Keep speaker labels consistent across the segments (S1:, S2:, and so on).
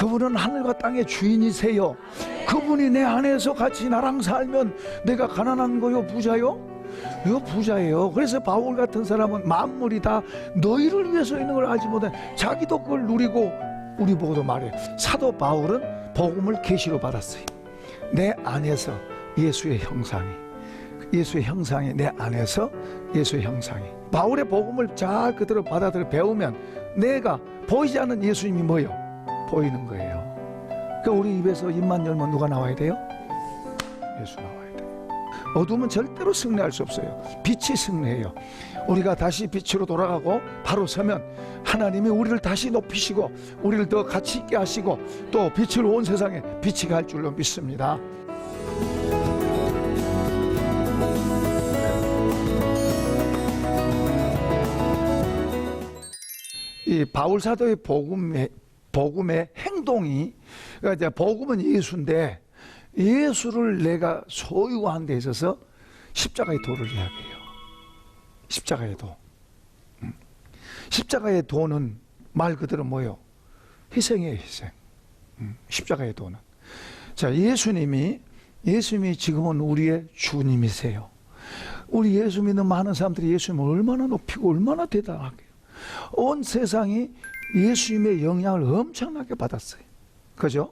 S1: 그분은 하늘과 땅의 주인이세요. 그분이 내 안에서 같이 나랑 살면 내가 가난한 거요, 부자요? 이거 부자예요. 그래서 바울 같은 사람은 만물이 다 너희를 위해서 있는 걸 알지 못해 자기도 그걸 누리고 우리 보고도 말해요. 사도 바울은 복음을 계시로 받았어요. 내 안에서 예수의 형상이 내 안에서 예수의 형상이. 바울의 복음을 잘 그대로 받아들여 배우면 내가 보이지 않는 예수님이 뭐예요? 보이는 거예요. 그러니까 우리 입에서 입만 열면 누가 나와야 돼요? 예수 나와야 돼요. 어둠은 절대로 승리할 수 없어요. 빛이 승리해요. 우리가 다시 빛으로 돌아가고 바로 서면 하나님이 우리를 다시 높이시고 우리를 더 가치 있게 하시고 또 빛을 온 세상에 빛이 갈 줄로 믿습니다. 이 바울 사도의 복음의 행동이, 그러니까 이제 복음은 예수인데 예수를 내가 소유한 데 있어서 십자가의 도를 이야기해요. 십자가의 도. 십자가의 도는 말 그대로 뭐예요? 희생이에요, 희생. 십자가의 도는. 자, 예수님이 지금은 우리의 주님이세요. 우리 예수 믿는 많은 사람들이 예수님을 얼마나 높이고 얼마나 대단하게. 온 세상이 예수님의 영향을 엄청나게 받았어요. 그죠?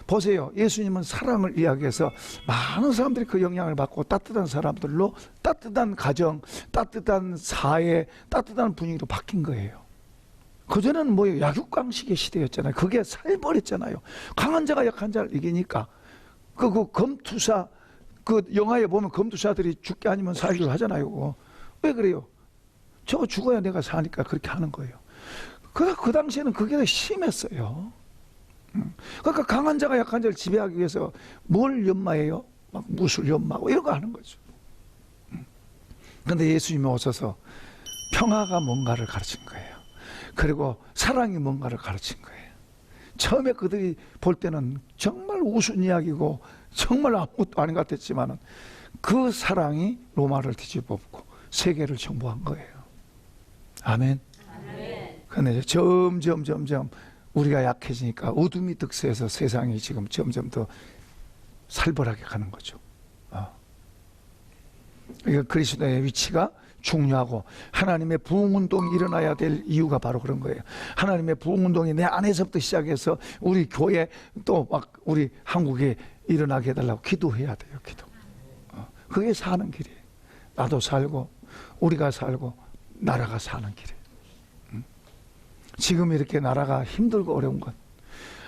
S1: 보세요. 예수님은 사랑을 이야기해서 많은 사람들이 그 영향을 받고 따뜻한 사람들로 따뜻한 가정, 따뜻한 사회, 따뜻한 분위기로 바뀐 거예요. 그전에는 뭐예요? 약육강식의 시대였잖아요. 그게 살벌했잖아요. 강한 자가 약한 자를 이기니까 그 검투사, 그 영화에 보면 검투사들이 죽게 아니면 살기로 하잖아요. 그거. 왜 그래요? 저거 죽어야 내가 사니까 그렇게 하는 거예요. 그 당시에는 그게 심했어요. 그러니까 강한 자가 약한 자를 지배하기 위해서 뭘 연마해요? 막 무술 연마하고 이런 거 하는 거죠. 그런데 예수님이 오셔서 평화가 뭔가를 가르친 거예요. 그리고 사랑이 뭔가를 가르친 거예요. 처음에 그들이 볼 때는 정말 우스운 이야기고 정말 아무것도 아닌 것 같았지만 그 사랑이 로마를 뒤집어엎고 세계를 정복한 거예요. 아멘. 그런데 점점 우리가 약해지니까 어둠이 득세해서 세상이 지금 점점 더 살벌하게 가는 거죠. 그러니까 그리스도의 위치가 중요하고 하나님의 부흥운동이 일어나야 될 이유가 바로 그런 거예요. 하나님의 부흥운동이 내 안에서부터 시작해서 우리 교회 또 막 우리 한국에 일어나게 해달라고 기도해야 돼요. 기도. 그게 사는 길이에요. 나도 살고 우리가 살고 나라가 사는 길이에요. 지금 이렇게 나라가 힘들고 어려운 건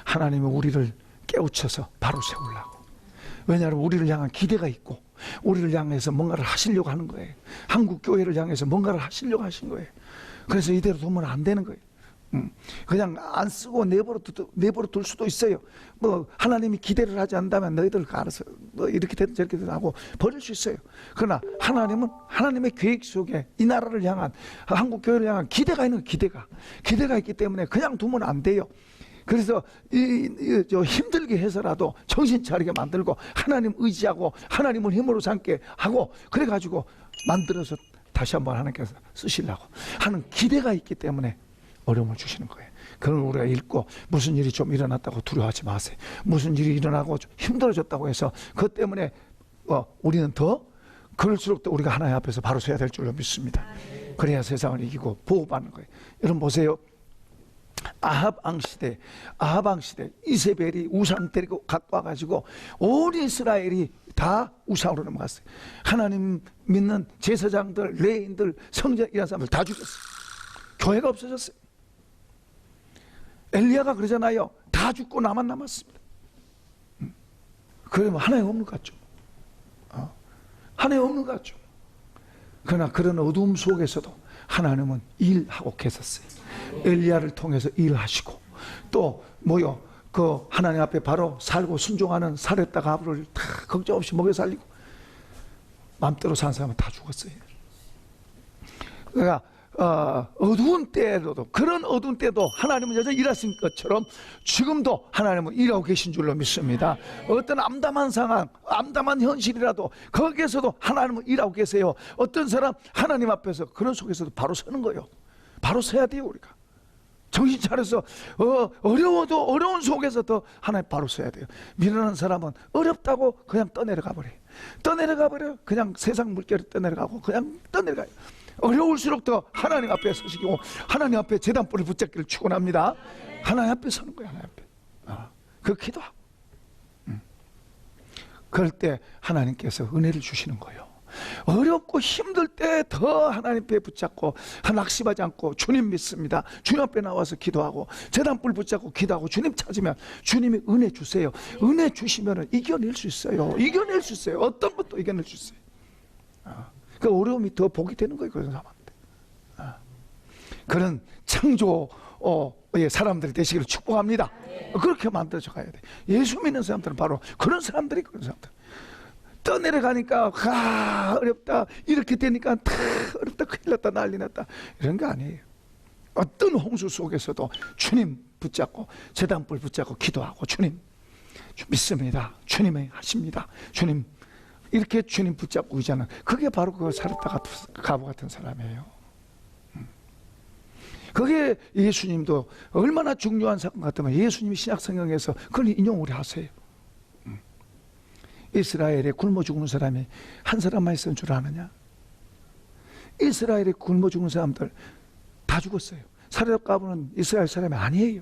S1: 하나님이 우리를 깨우쳐서 바로 세우려고. 왜냐하면 우리를 향한 기대가 있고 우리를 향해서 뭔가를 하시려고 하는 거예요. 한국 교회를 향해서 뭔가를 하시려고 하신 거예요. 그래서 이대로 두면 안 되는 거예요. 그냥 안 쓰고 내버려 둘 수도 있어요. 뭐 하나님이 기대를 하지 않는다면 너희들 알아서 뭐 이렇게 되든 저렇게 되든 하고 버릴 수 있어요. 그러나 하나님은 하나님의 계획 속에 이 나라를 향한 한국 교회를 향한 기대가 있는 기대가 있기 때문에 그냥 두면 안 돼요. 그래서 저 힘들게 해서라도 정신 차리게 만들고 하나님 의지하고 하나님을 힘으로 삼게 하고 그래가지고 만들어서 다시 한번 하나님께서 쓰시려고 하는 기대가 있기 때문에 어려움을 주시는 거예요. 그걸 우리가 읽고 무슨 일이 좀 일어났다고 두려워하지 마세요. 무슨 일이 일어나고 좀 힘들어졌다고 해서 그것 때문에 우리는 더 그럴수록 또 우리가 하나님 앞에서 바로 서야 될 줄로 믿습니다. 그래야 세상을 이기고 보호받는 거예요. 여러분 보세요. 아합 왕 시대 이세벨이 우상 데리고 갖고 와가지고 온 이스라엘이 다 우상으로 넘어갔어요. 하나님 믿는 제사장들, 레인들, 성전 이런 사람들 다 죽였어요. 교회가 없어졌어요. 엘리야가 그러잖아요. 다 죽고 나만 남았습니다. 그러면 하나님 없는 것 같죠. 하나님 없는 것 같죠. 그러나 그런 어두움 속에서도 하나님은 일하고 계셨어요. 엘리야를 통해서 일하시고 또 뭐요? 그 하나님 앞에 바로 살고 순종하는 사렙다 가브를 다 걱정 없이 먹여 살리고 맘대로 사는 사람은 다 죽었어요. 그러니까 어두운 때에도 그런 어두운 때도 하나님은 여전히 일하신 것처럼 지금도 하나님은 일하고 계신 줄로 믿습니다. 어떤 암담한 상황, 암담한 현실이라도 거기에서도 하나님은 일하고 계세요. 어떤 사람 하나님 앞에서 그런 속에서도 바로 서는 거예요. 바로 서야 돼요. 우리가 정신 차려서 어려워도 어려운 속에서 더 하나님 바로 서야 돼요. 미련한 사람은 어렵다고 그냥 떠내려가 버려요. 떠내려가 버려. 그냥 세상 물결에 떠내려가고 그냥 떠내려가요. 어려울수록 더 하나님 앞에 서시고 하나님 앞에 제단불을 붙잡기를 축원합니다. 하나님 앞에 서는 거예요. 하나님 앞에. 그 기도하고. 그럴 때 하나님께서 은혜를 주시는 거예요. 어렵고 힘들 때 더 하나님 앞에 붙잡고 낙심하지 않고 주님 믿습니다. 주님 앞에 나와서 기도하고 제단불 붙잡고 기도하고 주님 찾으면 주님이 은혜 주세요. 은혜 주시면 이겨낼 수 있어요. 이겨낼 수 있어요. 어떤 것도 이겨낼 수 있어요. 그 어려움이 더 복이 되는 거예요. 그런 사람한테. 그런 창조 사람들이 되시기를 축복합니다. 그렇게 만들어져 가야 돼. 예수 믿는 사람들은 바로 그런 사람들이 그런 사람들. 떠내려가니까 어렵다 이렇게 되니까 어렵다 큰일 났다 난리 났다 이런 거 아니에요. 어떤 홍수 속에서도 주님 붙잡고 제단불 붙잡고 기도하고 주님 믿습니다. 주님이 하십니다. 주님 이렇게 주님 붙잡고 의지하는 그게 바로 그 사르타 가부 같은 사람이에요. 그게 예수님도 얼마나 중요한 사건 같으면 예수님이 신약성경에서 그걸 인용을 하세요. 이스라엘에 굶어 죽는 사람이 한 사람만 있었는 줄 아느냐? 이스라엘에 굶어 죽는 사람들 다 죽었어요. 사르타 가부는 이스라엘 사람이 아니에요.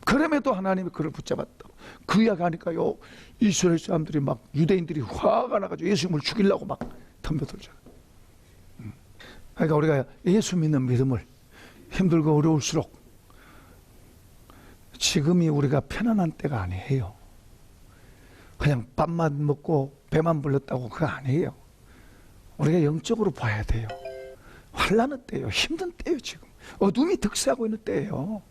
S1: 그럼에도 하나님이 그를 붙잡았다. 그 이야기하니까요 이스라엘 사람들이 막 유대인들이 화가 나가지고 예수님을 죽이려고 막 덤벼들잖아요. 그러니까 우리가 예수 믿는 믿음을 힘들고 어려울수록 지금이 우리가 편안한 때가 아니에요. 그냥 밥만 먹고 배만 불렀다고 그거 아니에요. 우리가 영적으로 봐야 돼요. 환난의 때예요. 힘든 때예요. 지금 어둠이 득세하고 있는 때예요.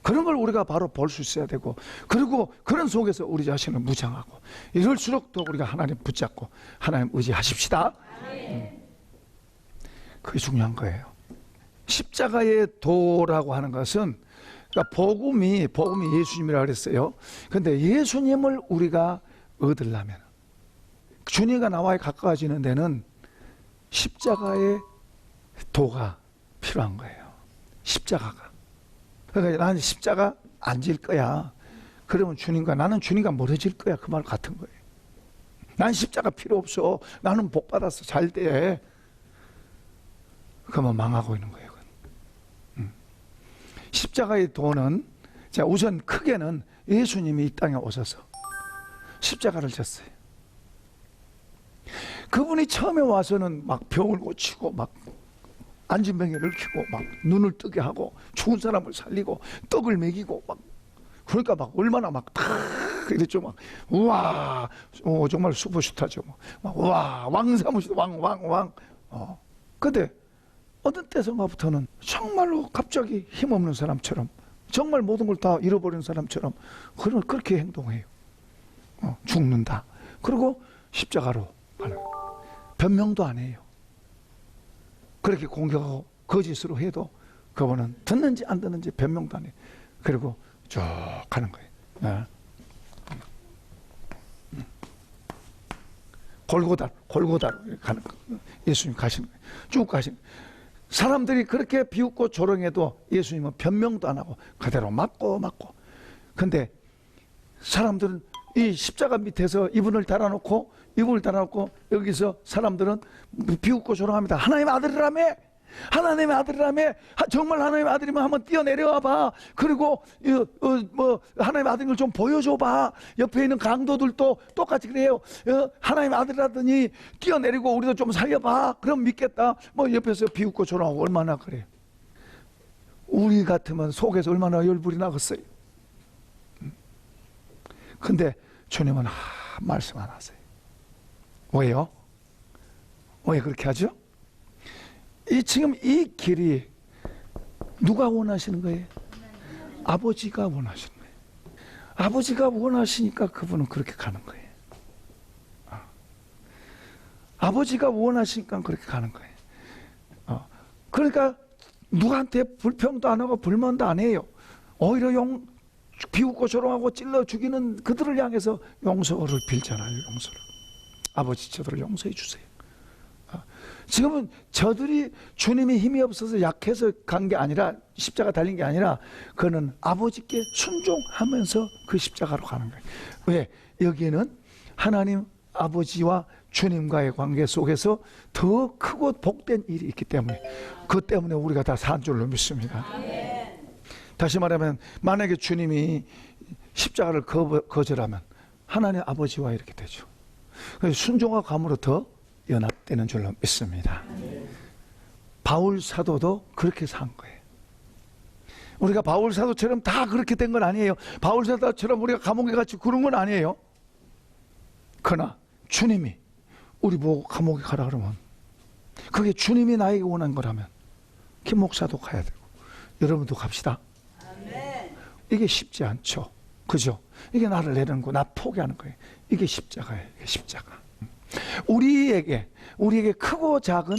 S1: 그런 걸 우리가 바로 볼 수 있어야 되고 그리고 그런 속에서 우리 자신을 무장하고 이럴수록 또 우리가 하나님 붙잡고 하나님 의지하십시다. 그게 중요한 거예요. 십자가의 도라고 하는 것은 그러니까 복음이 예수님이라고 그랬어요. 근데 예수님을 우리가 얻으려면 주님과 나와의 가까워지는 데는 십자가의 도가 필요한 거예요. 십자가가. 그러니까 나는 십자가 안 질 거야. 그러면 나는 주님과 멀어질 거야. 그 말 같은 거예요. 난 십자가 필요 없어. 나는 복 받았어. 잘 돼. 그러면 망하고 있는 거예요. 십자가의 도는 자 우선 크게는 예수님이 이 땅에 오셔서 십자가를 졌어요. 그분이 처음에 와서는 막 병을 고치고 막 안진병을 켜고 막 눈을 뜨게 하고 죽은 사람을 살리고 떡을 먹이고 막 그러니까 막 얼마나 막 다 이랬죠. 막 우와 정말 슈퍼스타죠. 막 우와 왕사무실 왕. 근데 어떤 때선가부터는 정말로 갑자기 힘없는 사람처럼 정말 모든 걸 다 잃어버린 사람처럼 그렇게 행동해요. 죽는다. 그리고 십자가로 가는 거예요. 변명도 안 해요. 그렇게 공격하고 거짓으로 해도 그분은 듣는지 안 듣는지 변명도 안 해요. 그리고 쭉 가는 거예요. 골고다로 가는 거예요. 예수님 가시는 거예요. 쭉 가시는 거예요. 사람들이 그렇게 비웃고 조롱해도 예수님은 변명도 안 하고 그대로 맞고 근데 사람들은 이 십자가 밑에서 이분을 달아놓고 여기서 사람들은 비웃고 조롱합니다. 하나님의 아들이라며 정말 하나님의 아들이면 한번 뛰어내려와 봐. 그리고 하나님의 아들인 걸 좀 보여줘 봐. 옆에 있는 강도들도 똑같이 그래요. 하나님의 아들이라더니 뛰어내리고 우리도 좀 살려봐. 그럼 믿겠다. 옆에서 비웃고 조롱하고 얼마나 그래요. 우리 같으면 속에서 얼마나 열불이 나겠어요. 근데 주님은 말씀 안 하세요. 왜요? 왜 그렇게 하죠? 지금 이 길이 누가 원하시는 거예요? 아버지가 원하시는 거예요. 아버지가 원하시니까 그분은 그렇게 가는 거예요. 아버지가 원하시니까 그렇게 가는 거예요. 그러니까 누구한테 불평도 안 하고 불만도 안 해요. 오히려 비웃고 조롱하고 찔러 죽이는 그들을 향해서 용서를 빌잖아요. 용서를. 아버지 저들을 용서해 주세요. 지금은 저들이 주님이 힘이 없어서 약해서 간 게 아니라, 십자가 달린 게 아니라, 그는 아버지께 순종하면서 그 십자가로 가는 거예요. 왜? 여기에는 하나님 아버지와 주님과의 관계 속에서 더 크고 복된 일이 있기 때문에, 그 때문에 우리가 다 산 줄로 믿습니다. 다시 말하면, 만약에 주님이 십자가를 거절하면 하나님 아버지와 이렇게 되죠. 그래서 순종과 감으로 더 연합되는 줄로 믿습니다. 바울 사도도 그렇게 산 거예요. 우리가 바울 사도처럼 다 그렇게 된 건 아니에요. 바울 사도처럼 우리가 감옥에 갇히고 그런 건 아니에요. 그러나 주님이 우리 보고 감옥에 가라 그러면, 그게 주님이 나에게 원한 거라면 김 목사도 가야 되고 여러분도 갑시다. 이게 쉽지 않죠. 그죠? 이게 나를 내리는 거, 나 포기하는 거예요. 이게 십자가예요. 이게 십자가. 우리에게 크고 작은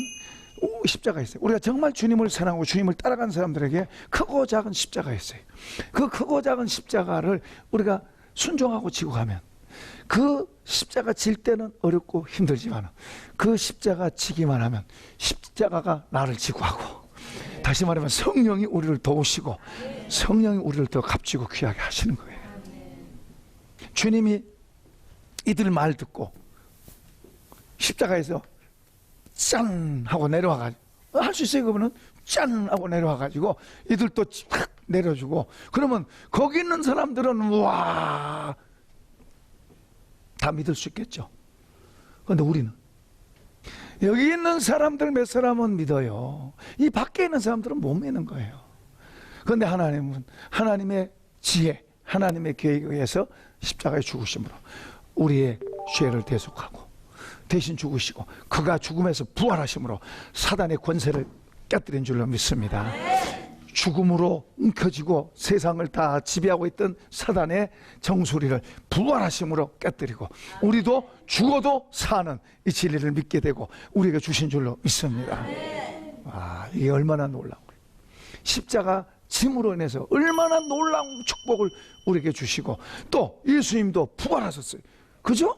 S1: 십자가 있어요. 우리가 정말 주님을 사랑하고 주님을 따라간 사람들에게 크고 작은 십자가 있어요. 그 크고 작은 십자가를 우리가 순종하고 지고 가면, 그 십자가 질 때는 어렵고 힘들지만 그 십자가 지기만 하면 십자가가 나를 지고 하고, 다시 말하면 성령이 우리를 도우시고 성령이 우리를 더 값지고 귀하게 하시는 거예요. 주님이 이들 말 듣고 십자가에서 짠 하고 내려와가지고, 할 수 있어요. 그러면은 짠 하고 내려와가지고 이들 또 팍 내려주고, 그러면 거기 있는 사람들은 와, 다 믿을 수 있겠죠. 그런데 우리는, 여기 있는 사람들 몇 사람은 믿어요. 이 밖에 있는 사람들은 못 믿는 거예요. 그런데 하나님은 하나님의 지혜, 하나님의 계획에 의해서 십자가에 죽으심으로 우리의 죄를 대속하고 대신 죽으시고, 그가 죽음에서 부활하심으로 사단의 권세를 깨뜨린 줄로 믿습니다. 죽음으로 움켜쥐고 세상을 다 지배하고 있던 사단의 정수리를 부활하심으로 깨뜨리고, 우리도 죽어도 사는 이 진리를 믿게 되고 우리에게 주신 줄로 믿습니다. 와, 이게 얼마나 놀라운 거예요. 십자가 짐으로 인해서 얼마나 놀라운 축복을 우리에게 주시고, 또 예수님도 부활하셨어요. 그죠?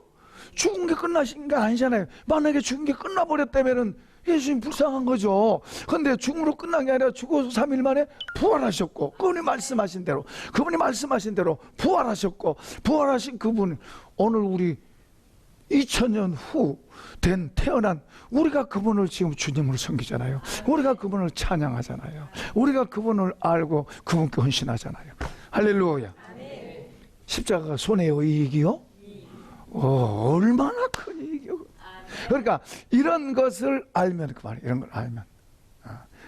S1: 죽은 게 끝나신 게 아니잖아요. 만약에 죽은 게 끝나버렸다면은 예수님 불쌍한 거죠. 그런데 죽음으로 끝난 게 아니라 죽어서 3일 만에 부활하셨고, 그분이 말씀하신 대로 부활하셨고, 부활하신 그분, 오늘 우리 2000년 후 태어난 우리가 그분을 지금 주님으로 섬기잖아요. 우리가 그분을 찬양하잖아요. 우리가 그분을 알고 그분께 헌신하잖아요. 할렐루야. 십자가가 손해요, 이익이요? 얼마나 큰 이익이요. 그러니까 이런 것을 알면, 그 말이에요. 이런 걸 알면.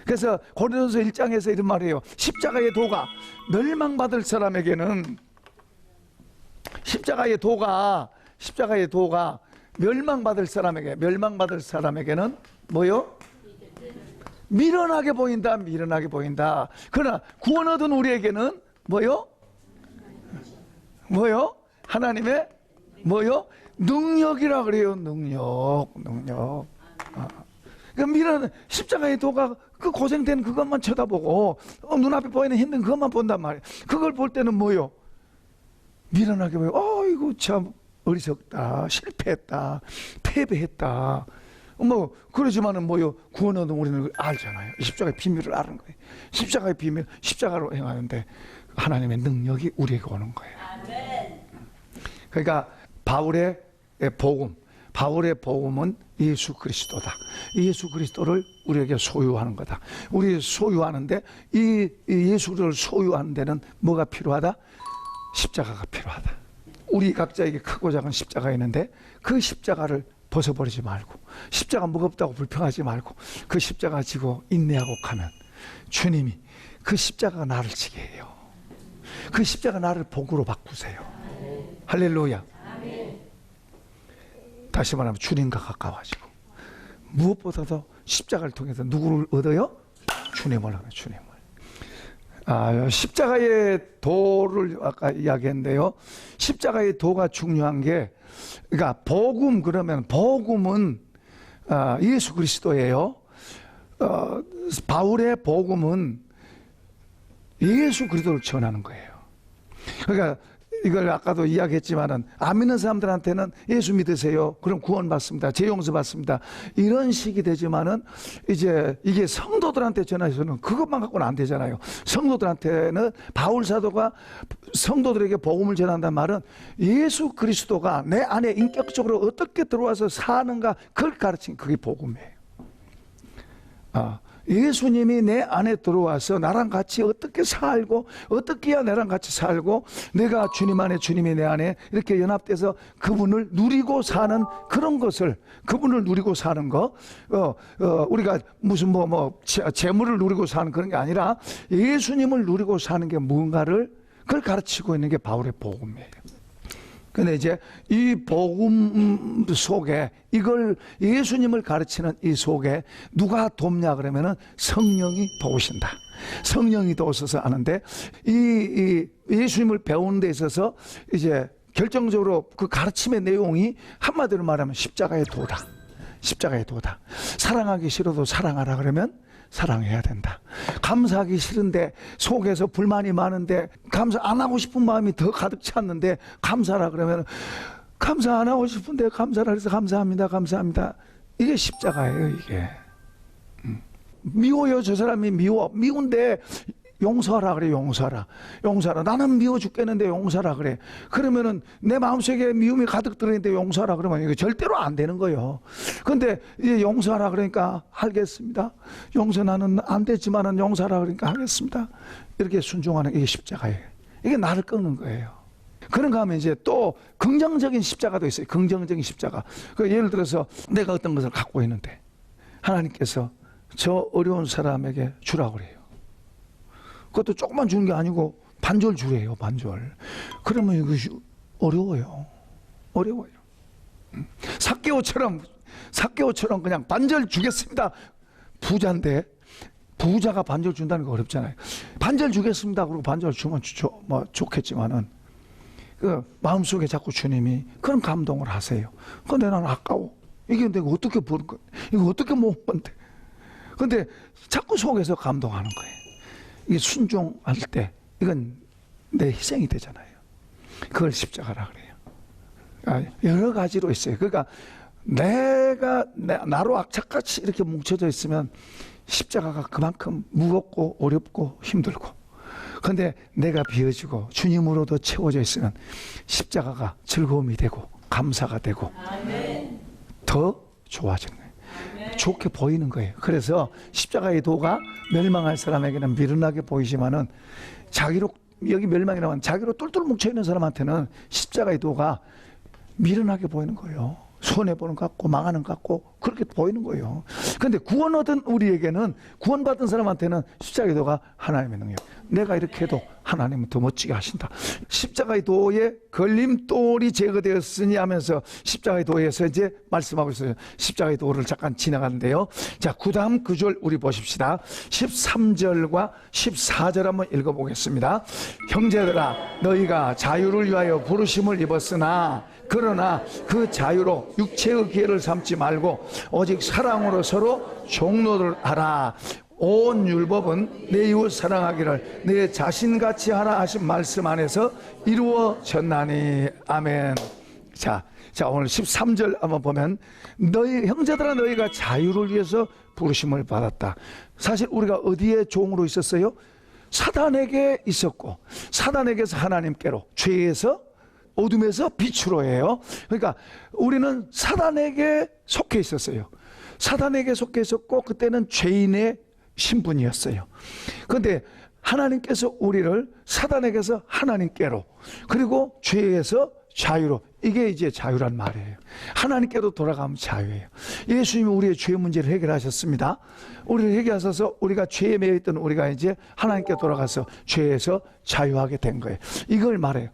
S1: 그래서 고린도서 1장에서 이런 말이에요. 십자가의 도가 멸망받을 사람에게는, 십자가의 도가 멸망받을 사람에게는 뭐요? 미련하게 보인다. 그러나 구원 얻은 우리에게는 뭐요? 하나님의 뭐요? 능력이라 그래요. 능력. 그러니까 십자가의 도가 그 고생된 그것만 쳐다보고, 눈앞에 보이는 힘든 그것만 본단 말이에요. 그걸 볼 때는 뭐요? 미련하게 보여. 이거 참 어리석다, 실패했다, 패배했다. 그러지만은 뭐요? 구원 얻은 우리는 알잖아요. 십자가의 비밀을 아는 거예요. 십자가의 비밀, 십자가로 행하는데 하나님의 능력이 우리에게 오는 거예요. 그러니까 바울의 복음은 예수 그리스도다. 예수 그리스도를 우리에게 소유하는 거다. 우리 소유하는데, 이 예수를 소유하는 데는 뭐가 필요하다? 십자가가 필요하다. 우리 각자에게 크고 작은 십자가 있는데, 그 십자가를 벗어버리지 말고, 십자가 무겁다고 불평하지 말고 그 십자가 지고 인내하고 가면 주님이 그 십자가가 나를 지게 해요. 그 십자가 나를 복으로 바꾸세요. 할렐루야. 다시 말하면 주님과 가까워지고, 무엇보다도 십자가를 통해서 누구를 얻어요? 주님을 얻어요. 주님을. 십자가의 도를 아까 이야기했는데요. 십자가의 도가 중요한 게, 그러니까 복음은 예수 그리스도예요. 바울의 복음은 예수 그리스도를 전하는 거예요. 그러니까 이걸 아까도 이야기했지만은 안 믿는 사람들한테는 예수 믿으세요. 그럼 구원받습니다. 죄 용서받습니다. 이런 식이 되지만은 이제 이게 성도들한테 전해서는 그것만 갖고는 안 되잖아요. 성도들한테는 바울 사도가 성도들에게 복음을 전한다는 말은 예수 그리스도가 내 안에 인격적으로 어떻게 들어와서 사는가 그걸 가르친 그게 복음이에요. 예수님이 내 안에 들어와서 나랑 같이 어떻게 살고 어떻게 해야 나랑 같이 살고 내가 주님 안에 주님이 내 안에 이렇게 연합돼서 그분을 누리고 사는 그런 것을 그분을 누리고 사는 거 우리가 무슨 재물을 누리고 사는 그런 게 아니라 예수님을 누리고 사는 게 뭔가를 그걸 가르치고 있는 게 바울의 복음이에요. 근데 이제 이 복음 속에 이걸 예수님을 가르치는 이 속에 누가 돕냐 그러면은 성령이 도우신다. 성령이 도우셔서 하는데 이 예수님을 배우는 데 있어서 이제 결정적으로 그 가르침의 내용이 한마디로 말하면 십자가의 도다. 십자가의 도다. 사랑하기 싫어도 사랑하라 그러면 사랑해야 된다. 감사하기 싫은데 속에서 불만이 많은데 감사 안 하고 싶은 마음이 더 가득 찼는데 감사라 그러면 감사 안 하고 싶은데 감사라 해서 감사합니다. 감사합니다. 이게 십자가예요. 이게 미워요. 저 사람이 미운데 용서하라 그래. 용서하라. 나는 미워 죽겠는데 용서하라 그래. 그러면은 내 마음속에 미움이 가득 들어있는데 용서하라 그러면 이거 절대로 안 되는 거예요. 근데 이제 용서하라 그러니까 알겠습니다. 용서 나는 안 되지만은 용서하라 그러니까 하겠습니다. 이렇게 순종하는 이게 십자가예요. 이게 나를 꺾는 거예요. 그런가 하면 이제 또 긍정적인 십자가도 있어요. 긍정적인 십자가. 예를 들어서 내가 어떤 것을 갖고 있는데 하나님께서 저 어려운 사람에게 주라고 그래요. 그것도 조금만 주는 게 아니고 반절 주래요. 반절. 그러면 이것이 어려워요. 삭개오처럼 그냥 반절 주겠습니다. 부자인데 부자가 반절 준다는 거 어렵잖아요. 반절 주겠습니다. 그리고 반절 주면 좋겠지만은 그 마음속에 자꾸 주님이 그런 감동을 하세요. 근데 나는 아까워. 이게 내가 어떻게 버는 거야? 이거 어떻게 모은 건데? 근데 자꾸 속에서 감동하는 거예요. 이게 순종할 때 이건 내 희생이 되잖아요. 그걸 십자가라 그래요. 여러 가지로 있어요. 그러니까 내가 나로 악착같이 이렇게 뭉쳐져 있으면 십자가가 그만큼 무겁고 어렵고 힘들고, 그런데 내가 비워지고 주님으로도 채워져 있으면 십자가가 즐거움이 되고 감사가 되고 더 좋아지는 거예요. 좋게 보이는 거예요. 그래서 십자가의 도가 멸망할 사람에게는 미련하게 보이지만은 자기로 여기 멸망이라면 자기로 똘똘 뭉쳐있는 사람한테는 십자가의 도가 미련하게 보이는 거예요. 손해보는 것 같고 망하는 것 같고 그렇게 보이는 거예요. 그런데 구원 얻은 우리에게는, 구원받은 사람한테는 십자가의 도가 하나님의 능력. 내가 이렇게 해도 하나님은 더 멋지게 하신다. 십자가의 도에 걸림돌이 제거되었으니 하면서 십자가의 도에서 이제 말씀하고 있어요. 십자가의 도를 잠깐 지나가는데요. 자, 그 다음 구절 우리 보십시다. 13절과 14절 한번 읽어보겠습니다. 형제들아, 너희가 자유를 위하여 부르심을 입었으나 그러나 그 자유로 육체의 기회를 삼지 말고 오직 사랑으로 서로 종노를 하라. 온 율법은 내 이웃 사랑하기를 내 자신같이 하라 하신 말씀 안에서 이루어졌나니. 아멘. 자, 오늘 13절 한번 보면 너희 형제들아, 너희가 자유를 위해서 부르심을 받았다. 사실 우리가 어디에 종으로 있었어요? 사단에게 있었고, 사단에게서 하나님께로, 죄에서 어둠에서 빛으로 해요. 그러니까 우리는 사단에게 속해 있었어요. 사단에게 속해 있었고 그때는 죄인의 신분이었어요. 그런데 하나님께서 우리를 사단에게서 하나님께로, 그리고 죄에서 자유로, 이게 이제 자유란 말이에요. 하나님께로 돌아가면 자유예요. 예수님이 우리의 죄 문제를 해결하셨습니다. 우리를 해결하셔서 우리가 죄에 매여 있던 우리가 이제 하나님께 돌아가서 죄에서 자유하게 된 거예요. 이걸 말해요.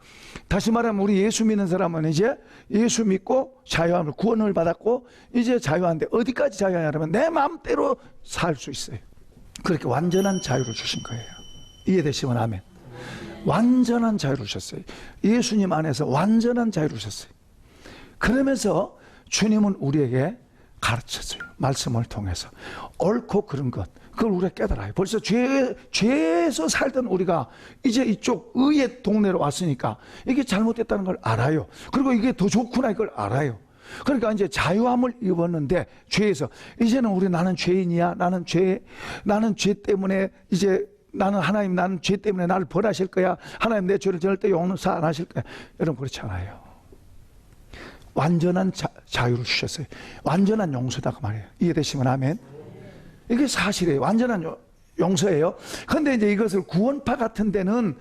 S1: 다시 말하면 우리 예수 믿는 사람은 이제 예수 믿고 자유함을, 구원을 받았고 이제 자유한데 어디까지 자유하냐면 내 마음대로 살 수 있어요. 그렇게 완전한 자유를 주신 거예요. 이해되시면 아멘. 완전한 자유를 주셨어요. 예수님 안에서 완전한 자유를 주셨어요. 그러면서 주님은 우리에게 가르쳤어요. 말씀을 통해서 옳고 그른 것, 그걸 우리가 깨달아요. 벌써 죄에서 살던 우리가 이제 이쪽 의의 동네로 왔으니까 이게 잘못됐다는 걸 알아요. 그리고 이게 더 좋구나 이걸 알아요. 그러니까 이제 자유함을 입었는데 죄에서 이제는 나는 죄인이야. 나는 죄 때문에 이제 나는 죄 때문에 나를 벌하실 거야. 하나님 내 죄를 절대 용서 안 하실 거야. 여러분 그렇지 않아요. 완전한 자유를 주셨어요. 완전한 용서다 그 말이에요. 이해되시면 아멘. 이게 사실이에요. 완전한 용서예요. 그런데 이제 이것을 구원파 같은 데는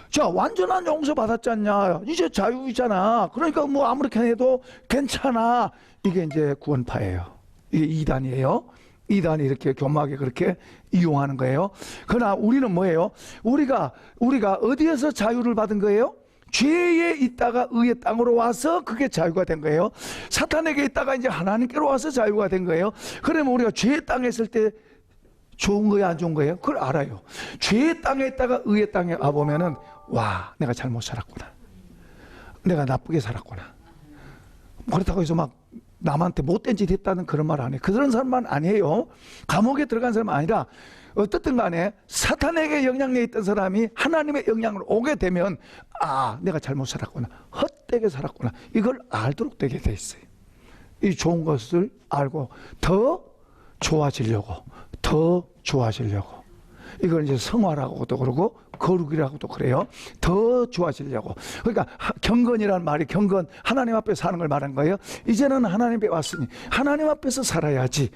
S1: 자 완전한 용서 받았잖냐. 이제 자유이잖아. 그러니까 뭐 아무렇게 해도 괜찮아. 이게 이제 구원파예요. 이게 이단이에요. 이단이 이렇게 교묘하게 그렇게 이용하는 거예요. 그러나 우리는 뭐예요? 우리가 어디에서 자유를 받은 거예요? 죄에 있다가 의의 땅으로 와서 그게 자유가 된 거예요. 사탄에게 있다가 이제 하나님께로 와서 자유가 된 거예요. 그러면 우리가 죄의 땅에 있을 때 좋은 거예요, 안 좋은 거예요? 그걸 알아요. 죄의 땅에 있다가 의의 땅에 와보면은 와, 내가 잘못 살았구나. 내가 나쁘게 살았구나. 그렇다고 해서 막 남한테 못된 짓 했다는 그런 말 안 해요. 그런 사람만 아니에요. 감옥에 들어간 사람 아니라 어떻든 간에 사탄에게 영향력이 있던 사람이 하나님의 영향을 오게 되면 아, 내가 잘못 살았구나. 헛되게 살았구나. 이걸 알도록 되게 돼 있어요. 이 좋은 것을 알고 더 좋아지려고 이걸 이제 성화라고도 그러고 거룩이라고도 그래요. 더 좋아지려고. 그러니까 경건이라는 말이 경건 하나님 앞에서 사는 걸 말하는 거예요. 이제는 하나님 앞에 왔으니 하나님 앞에서 살아야지.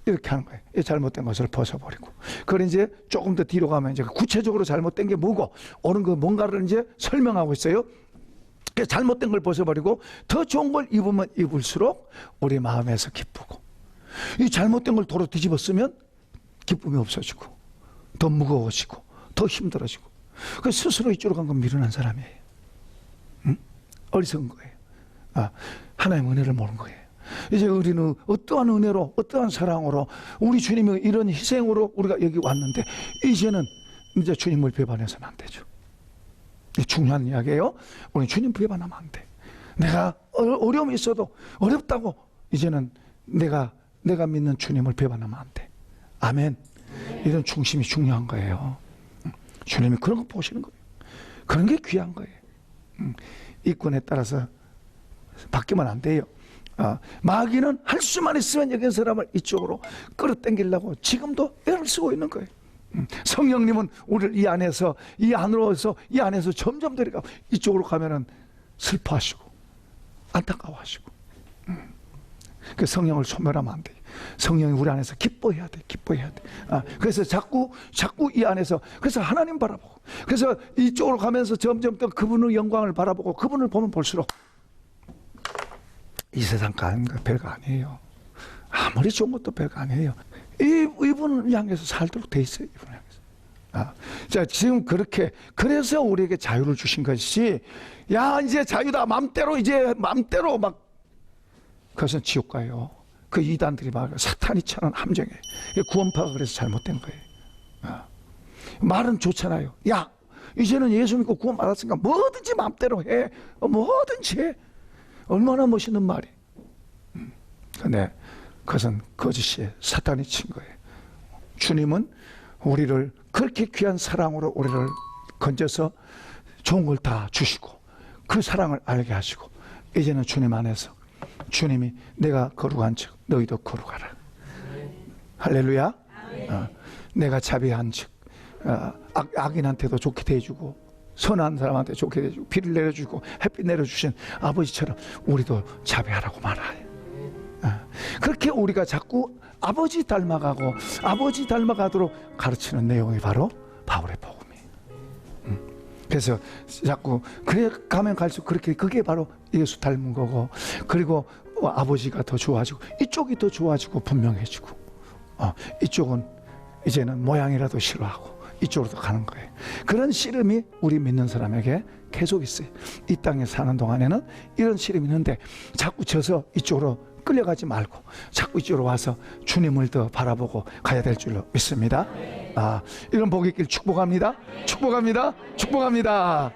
S1: 이렇게 하는 거예요. 잘못된 것을 벗어버리고. 그걸 이제 조금 더 뒤로 가면 이제 구체적으로 잘못된 게 뭐고, 옳은 거 뭔가를 이제 설명하고 있어요. 잘못된 걸 벗어버리고 더 좋은 걸 입으면 입을수록 우리 마음에서 기쁘고, 이 잘못된 걸 도로 뒤집어 쓰면 기쁨이 없어지고, 더 무거워지고, 더 힘들어지고. 그 스스로 이쪽으로 간 건 미련한 사람이에요. 응? 어리석은 거예요. 하나님의 은혜를 모르는 거예요. 이제 우리는 어떠한 은혜로 어떠한 사랑으로 우리 주님의 이런 희생으로 우리가 여기 왔는데 이제는 이제 주님을 배반해서는 안 되죠. 이게 중요한 이야기예요. 우리 주님 배반하면 안 돼. 내가 어려움이 있어도 어렵다고 이제는 내가 믿는 주님을 배반하면 안 돼. 아멘. 이런 중심이 중요한 거예요. 주님이 그런 거 보시는 거예요. 그런 게 귀한 거예요. 이권에 따라서 바뀌면 안 돼요. 마귀는 할 수만 있으면 여기 사람을 이쪽으로 끌어당기려고 지금도 애를 쓰고 있는 거예요. 성령님은 우리를 이 안에서 점점 데려가고 이쪽으로 가면은 슬퍼하시고 안타까워하시고. 그 성령을 소멸하면 안 돼요. 성령이 우리 안에서 기뻐해야 돼. 그래서 자꾸 이 안에서, 그래서 하나님 바라보고, 그래서 이쪽으로 가면서 점점 더 그분의 영광을 바라보고, 그분을 보면 볼수록 이 세상 가는 거 별거 아니에요. 아무리 좋은 것도 별거 아니에요. 이분을 향해서 살도록 돼 있어요. 이분을 향해서. 자, 지금 그래서 우리에게 자유를 주신 것이, 야, 이제 자유다. 맘대로 막, 그것은 지옥 가요. 그 이단들이 막 사탄이 쳐는 함정이에요. 구원파가 그래서 잘못된 거예요. 말은 좋잖아요. 야, 이제는 예수 믿고 구원 받았으니까 뭐든지 맘대로 해. 뭐든지 해. 얼마나 멋있는 말이. 근데 그것은 거짓이에요. 사탄이 친 거예요. 주님은 우리를 그렇게 귀한 사랑으로 우리를 건져서 좋은 걸 다 주시고 그 사랑을 알게 하시고 이제는 주님 안에서 주님이 내가 거룩한 즉 너희도 거룩하라. 할렐루야. 내가 자비한 즉 악인한테도 좋게 대해주고 선한 사람한테 좋게 대해주고 비를 내려주고 햇빛 내려주신 아버지처럼 우리도 자비하라고 말하요. 그렇게 우리가 자꾸 아버지 닮아가고 아버지 닮아가도록 가르치는 내용이 바로 바울의 복음이에요. 그래서 자꾸 그래 가면 갈수록 그게 바로 예수 닮은 거고, 그리고 아버지가 더 좋아지고 이쪽이 더 좋아지고 분명해지고, 이쪽은 이제는 모양이라도 싫어하고 이쪽으로 가는 거예요. 그런 씨름이 우리 믿는 사람에게 계속 있어요. 이 땅에 사는 동안에는 이런 씨름이 있는데 자꾸 져서 이쪽으로 끌려가지 말고 자꾸 이쪽으로 와서 주님을 더 바라보고 가야 될 줄로 믿습니다. 이런 복이 있길 축복합니다. 축복합니다.